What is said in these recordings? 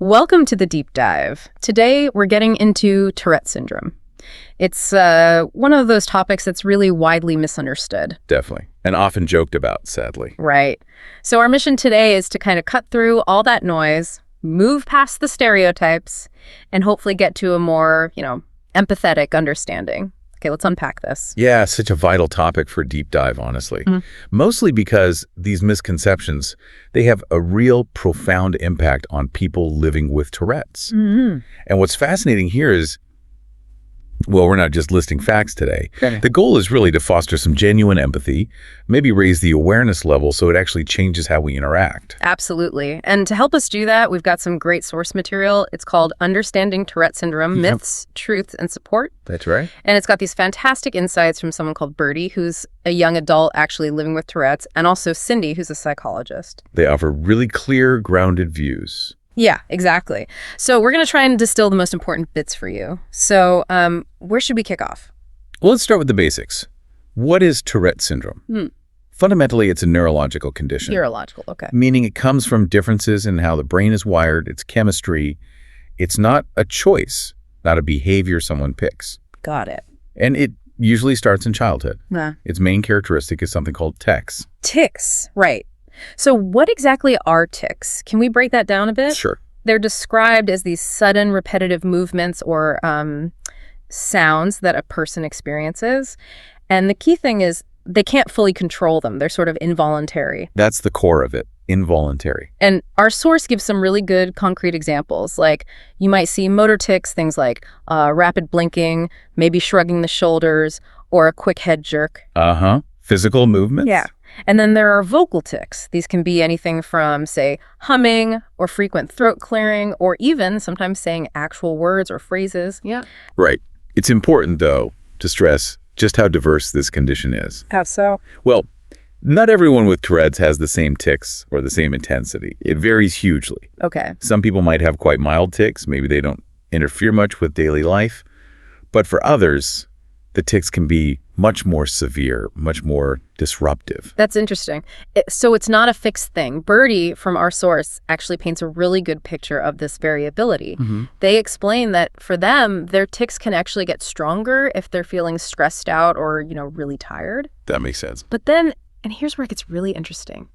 Welcome to the deep dive. Today, we're getting into Tourette Syndrome. It's one of those topics that's really widely misunderstood. Definitely. And often joked about, sadly. Right. So our mission today is to kind of cut through all that noise, move past the stereotypes, and hopefully get to a more, empathetic understanding. Okay, let's unpack this. Yeah, such a vital topic for a deep dive, honestly. Mostly because these misconceptions, they have a real profound impact on people living with Tourette's. And what's fascinating here is, well, we're not just listing facts today. Okay. The goal is really to foster some genuine empathy, maybe raise the awareness level so it actually changes how we interact. Absolutely. And to help us do that, we've got some great source material. It's called Understanding Tourette Syndrome, Myths, Truths, and Support. That's right. And it's got these fantastic insights from someone called Birdie, who's a young adult actually living with Tourette's, and also Cindy, who's a psychologist. They offer really clear, grounded views. Yeah, exactly. So we're going to try and distill the most important bits for you. So where should we kick off? Well, let's start with the basics. What is Tourette syndrome? Fundamentally, it's a neurological condition. Neurological, okay. Meaning it comes from differences in how the brain is wired, its chemistry. It's not a choice, not a behavior someone picks. Got it. And it usually starts in childhood. Yeah. Its main characteristic is something called tics. Tics, right. So what exactly are tics? Can we break that down a bit? Sure. They're described as these sudden repetitive movements or sounds that a person experiences. And the key thing is they can't fully control them. They're sort of involuntary. That's the core of it, involuntary. And our source gives some really good concrete examples. Like you might see motor tics, things like rapid blinking, maybe shrugging the shoulders, or a quick head jerk. Physical movements? Yeah. And then there are vocal tics. These can be anything from, say, humming or frequent throat clearing, or even sometimes saying actual words or phrases. Yeah. Right. It's important, though, to stress just how diverse this condition is. How so? Well, not everyone with Tourette's has the same tics or the same intensity. It varies hugely. Okay. Some people might have quite mild tics. Maybe they don't interfere much with daily life. But for others, the tics can be much more severe, much more disruptive. That's interesting. So it's not a fixed thing. Birdie, from our source, actually paints a really good picture of this variability. They explain that for them, their tics can actually get stronger if they're feeling stressed out or, really tired. That makes sense. But then, and here's where it gets really interesting,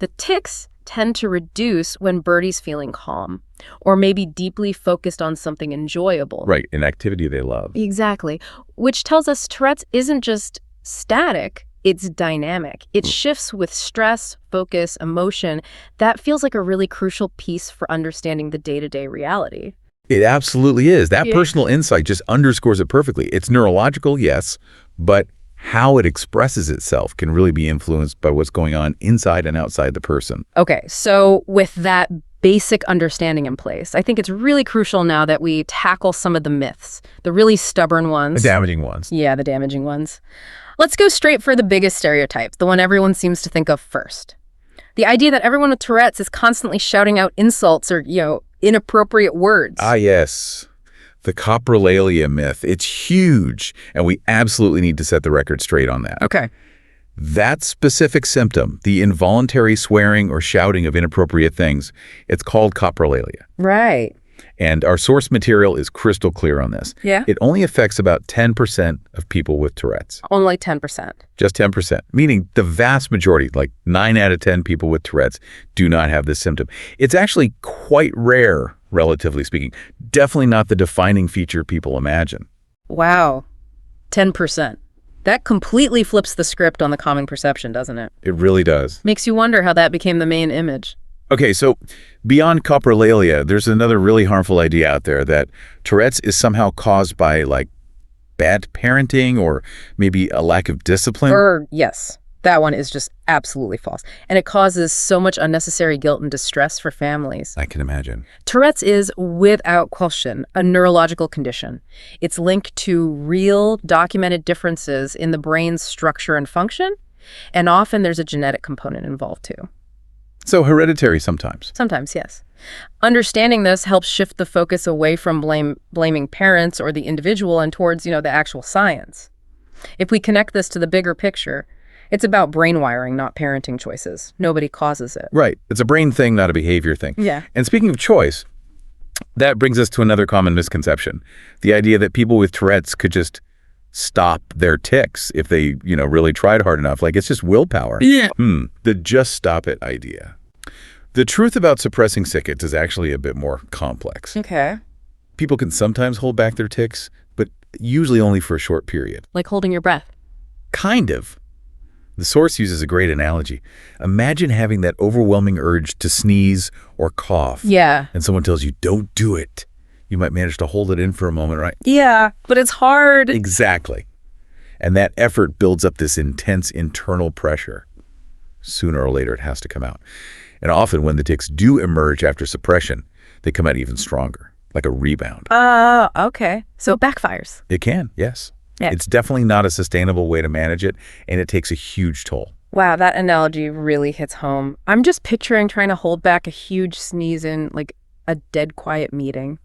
the tics tend to reduce when Birdie's feeling calm or maybe deeply focused on something enjoyable. Right, an activity they love. Exactly, which tells us Tourette's isn't just static, it's dynamic. It shifts with stress, focus, emotion. That feels like a really crucial piece for understanding the day-to-day reality. It absolutely is. That personal insight just underscores it perfectly. It's neurological, yes, but how it expresses itself can really be influenced by what's going on inside and outside the person. Okay, so with that basic understanding in place, I think it's really crucial now that we tackle some of the myths, the really stubborn ones. The damaging ones. Yeah, the damaging ones. Let's go straight for the biggest stereotype, the one everyone seems to think of first. The idea that everyone with Tourette's is constantly shouting out insults or, inappropriate words. Ah, yes. The coprolalia myth. It's huge, and we absolutely need to set the record straight on that. Okay. That specific symptom, the involuntary swearing or shouting of inappropriate things, it's called coprolalia. Right. And our source material is crystal clear on this. Yeah? It only affects about 10% of people with Tourette's. Only 10%. Just 10%, meaning the vast majority, like 9 out of 10 people with Tourette's, do not have this symptom. It's actually quite rare, relatively speaking. Definitely not the defining feature people imagine. Wow. 10%. That completely flips the script on the common perception, doesn't it? It really does. Makes you wonder how that became the main image. Okay, so beyond coprolalia, there's another really harmful idea out there that Tourette's is somehow caused by, bad parenting or maybe a lack of discipline. Yes, that one is just absolutely false. And it causes so much unnecessary guilt and distress for families. I can imagine. Tourette's is, without question, a neurological condition. It's linked to real, documented differences in the brain's structure and function, and often there's a genetic component involved too. So hereditary sometimes. Sometimes, yes. Understanding this helps shift the focus away from blaming parents or the individual and towards, the actual science. If we connect this to the bigger picture, it's about brain wiring, not parenting choices. Nobody causes it. Right. It's a brain thing, not a behavior thing. Yeah. And speaking of choice, That brings us to another common misconception, the idea that people with Tourette's could just stop their tics if they, really tried hard enough. Like it's just willpower. Yeah. The just stop it idea. The truth about suppressing tics is actually a bit more complex. Okay. People can sometimes hold back their tics, but usually only for a short period. Like holding your breath. Kind of. The source uses a great analogy. Imagine having that overwhelming urge to sneeze or cough. Yeah. And someone tells you, don't do it. You might manage to hold it in for a moment, right? Yeah, but it's hard. Exactly. And that effort builds up this intense internal pressure. Sooner or later, it has to come out. And often when the tics do emerge after suppression, they come out even stronger, like a rebound. Okay. So it backfires. It can, yes. Yeah. It's definitely not a sustainable way to manage it, and it takes a huge toll. Wow, that analogy really hits home. I'm just picturing trying to hold back a huge sneeze in, like, a dead quiet meeting.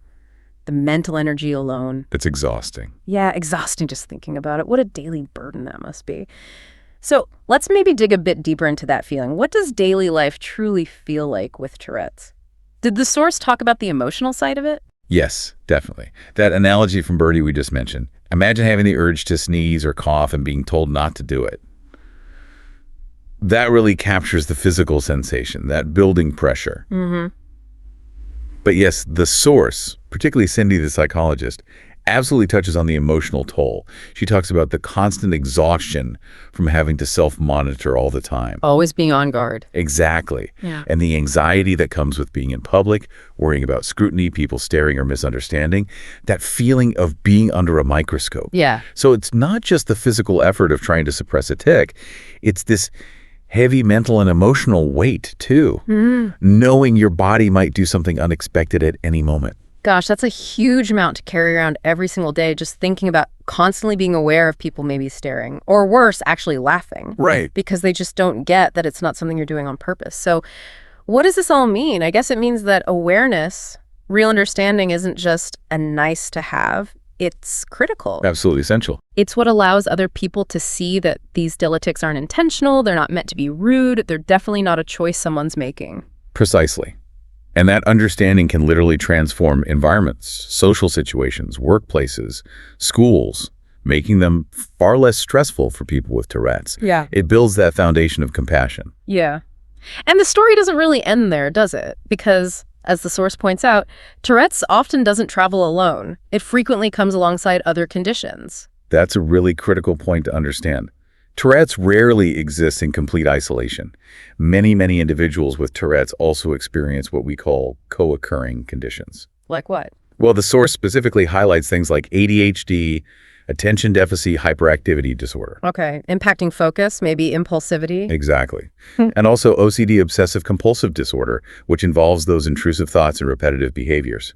The mental energy alone. It's exhausting. Yeah, exhausting just thinking about it. What a daily burden that must be. So let's maybe dig a bit deeper into that feeling. What does daily life truly feel like with Tourette's? Did the source talk about the emotional side of it? Yes, definitely. That analogy from Birdie we just mentioned. Imagine having the urge to sneeze or cough and being told not to do it. That really captures the physical sensation, that building pressure. Mm-hmm. But yes, the source, particularly Cindy, the psychologist, absolutely touches on the emotional toll. She talks about the constant exhaustion from having to self-monitor all the time. Always being on guard. Exactly. Yeah. And the anxiety that comes with being in public, worrying about scrutiny, people staring or misunderstanding, that feeling of being under a microscope. Yeah. So it's not just the physical effort of trying to suppress a tic, it's this heavy mental and emotional weight, too. Knowing your body might do something unexpected at any moment. Gosh, that's a huge amount to carry around every single day, just thinking about constantly being aware of people maybe staring, or worse, actually laughing. Right. Because they just don't get that it's not something you're doing on purpose. So what does this all mean? I guess it means that awareness, real understanding, isn't just a nice to have. It's critical. Absolutely essential. It's what allows other people to see that these tics aren't intentional, they're not meant to be rude, they're definitely not a choice someone's making. Precisely. And that understanding can literally transform environments, social situations, workplaces, schools, making them far less stressful for people with Tourette's. Yeah. It builds that foundation of compassion. Yeah. And the story doesn't really end there, does it? Because, as the source points out, Tourette's often doesn't travel alone. It frequently comes alongside other conditions. That's a really critical point to understand. Tourette's rarely exists in complete isolation. Many, many individuals with Tourette's also experience what we call co-occurring conditions. Like what? Well, the source specifically highlights things like ADHD, attention deficit hyperactivity disorder. Okay. Impacting focus, maybe impulsivity. Exactly. And also OCD, obsessive compulsive disorder, which involves those intrusive thoughts and repetitive behaviors.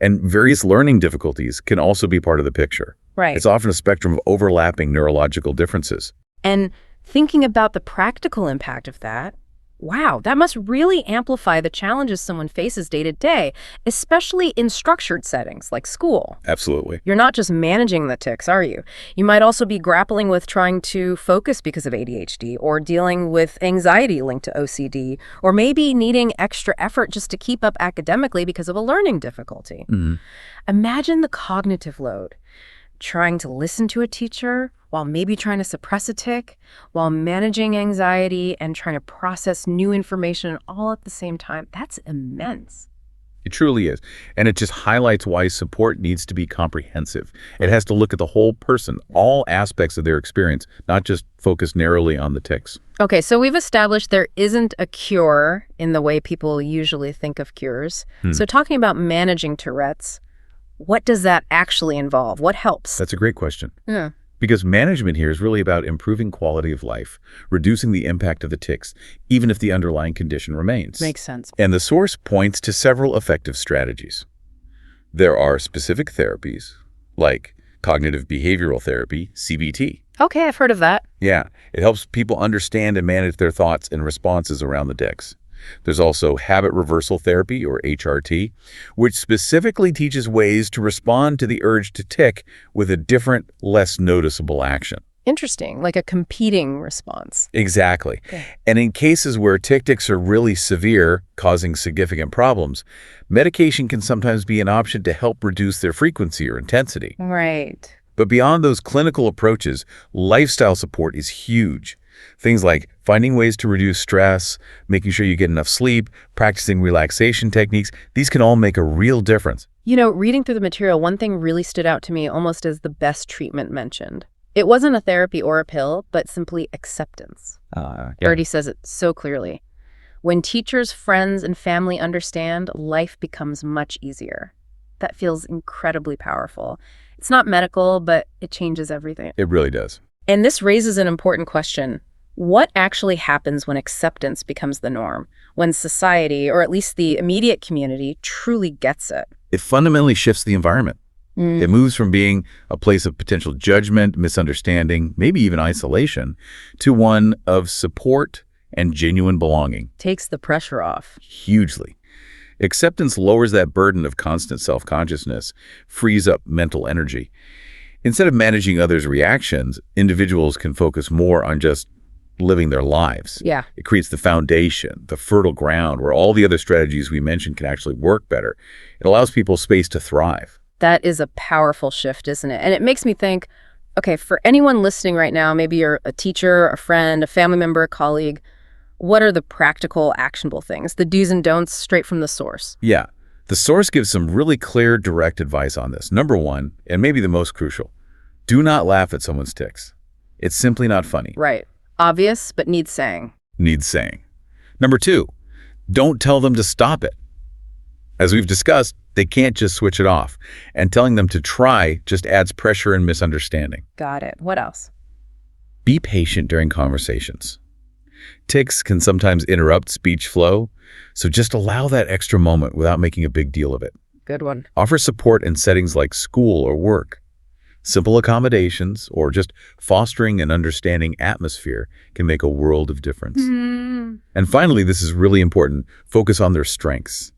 And various learning difficulties can also be part of the picture. Right. It's often a spectrum of overlapping neurological differences. And thinking about the practical impact of that, wow, that must really amplify the challenges someone faces day to day, especially in structured settings like school. Absolutely. You're not just managing the tics, are you? You might also be grappling with trying to focus because of ADHD, or dealing with anxiety linked to OCD, or maybe needing extra effort just to keep up academically because of a learning difficulty. Mm-hmm. Imagine the cognitive load. Trying to listen to a teacher while maybe trying to suppress a tic, while managing anxiety and trying to process new information all at the same time. That's immense. It truly is. And it just highlights why support needs to be comprehensive. It has to look at the whole person, all aspects of their experience, not just focus narrowly on the tics. Okay, so we've established there isn't a cure in the way people usually think of cures. So talking about managing Tourette's, what does that actually involve? What helps? That's a great question. Yeah. Because management here is really about improving quality of life, reducing the impact of the tics, even if the underlying condition remains. Makes sense. And the source points to several effective strategies. There are specific therapies, like cognitive behavioral therapy, CBT. Okay, I've heard of that. Yeah, it helps people understand and manage their thoughts and responses around the tics. There's also habit reversal therapy, or HRT, which specifically teaches ways to respond to the urge to tic with a different, less noticeable action. Interesting, like a competing response. Exactly. Okay. And in cases where tics are really severe, causing significant problems, medication can sometimes be an option to help reduce their frequency or intensity. Right. But beyond those clinical approaches, lifestyle support is huge. Things like finding ways to reduce stress, making sure you get enough sleep, practicing relaxation techniques, these can all make a real difference. You know, reading through the material, one thing really stood out to me almost as the best treatment mentioned. It wasn't a therapy or a pill, but simply acceptance. Birdie says it so clearly. When teachers, friends, and family understand, life becomes much easier. That feels incredibly powerful. It's not medical, but it changes everything. It really does. And this raises an important question. What actually happens when acceptance becomes the norm? When society, or at least the immediate community, truly gets it? It fundamentally shifts the environment. It moves from being a place of potential judgment, misunderstanding, maybe even isolation, to one of support and genuine belonging. Takes the pressure off. Hugely. Acceptance lowers that burden of constant self-consciousness, frees up mental energy. Instead of managing others' reactions, individuals can focus more on just living their lives. Yeah. It creates the foundation, the fertile ground where all the other strategies we mentioned can actually work better. It allows people space to thrive. That is a powerful shift, isn't it? And it makes me think, okay, for anyone listening right now, maybe you're a teacher, a friend, a family member, a colleague, what are the practical, actionable things, the do's and don'ts straight from the source? Yeah. The source gives some really clear, direct advice on this. Number one, and maybe the most crucial, do not laugh at someone's tics. It's simply not funny. Right. Obvious, but needs saying. Needs saying. Number two, don't tell them to stop it. As we've discussed, they can't just switch it off, and telling them to try just adds pressure and misunderstanding. Got it. What else? Be patient during conversations. Tics can sometimes interrupt speech flow, so just allow that extra moment without making a big deal of it. Good one. Offer support in settings like school or work. Simple accommodations or just fostering an understanding atmosphere can make a world of difference. And finally, this is really important, focus on their strengths.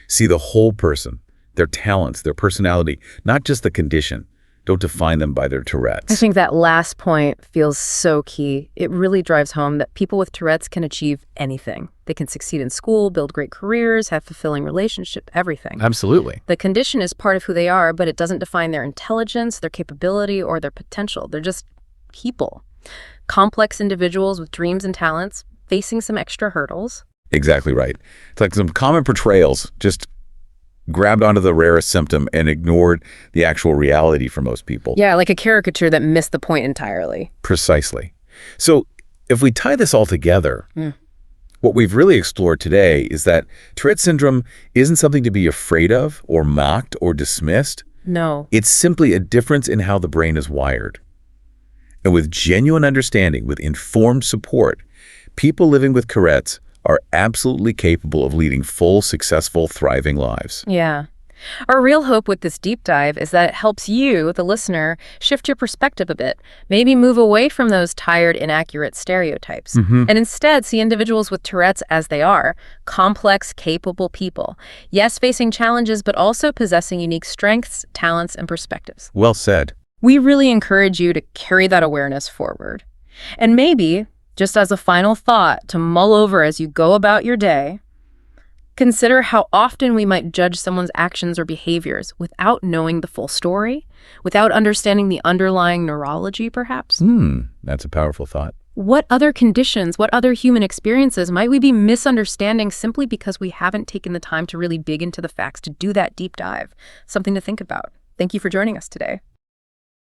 See the whole person, their talents, their personality, not just the condition. Don't define them by their Tourette's. I think that last point feels so key. It really drives home that people with Tourette's can achieve anything. They can succeed in school, build great careers, have fulfilling relationships, everything. Absolutely. The condition is part of who they are, but it doesn't define their intelligence, their capability, or their potential. They're just people. Complex individuals with dreams and talents, facing some extra hurdles. Exactly right. It's like some common portrayals just grabbed onto the rarest symptom and ignored the actual reality for most people. Yeah, like a caricature that missed the point entirely. Precisely. So if we tie this all together, what we've really explored today is that Tourette syndrome isn't something to be afraid of or mocked or dismissed. No. It's simply a difference in how the brain is wired. And with genuine understanding, with informed support, people living with Tourette's are absolutely capable of leading full, successful, thriving lives. Yeah. Our real hope with this deep dive is that it helps you, the listener, shift your perspective a bit, maybe move away from those tired, inaccurate stereotypes, and instead see individuals with Tourette's as they are, complex, capable people. Yes, facing challenges, but also possessing unique strengths, talents, and perspectives. Well said. We really encourage you to carry that awareness forward. And maybe, just as a final thought to mull over as you go about your day, consider how often we might judge someone's actions or behaviors without knowing the full story, without understanding the underlying neurology, perhaps. That's a powerful thought. What other conditions, what other human experiences might we be misunderstanding simply because we haven't taken the time to really dig into the facts, to do that deep dive? Something to think about. Thank you for joining us today.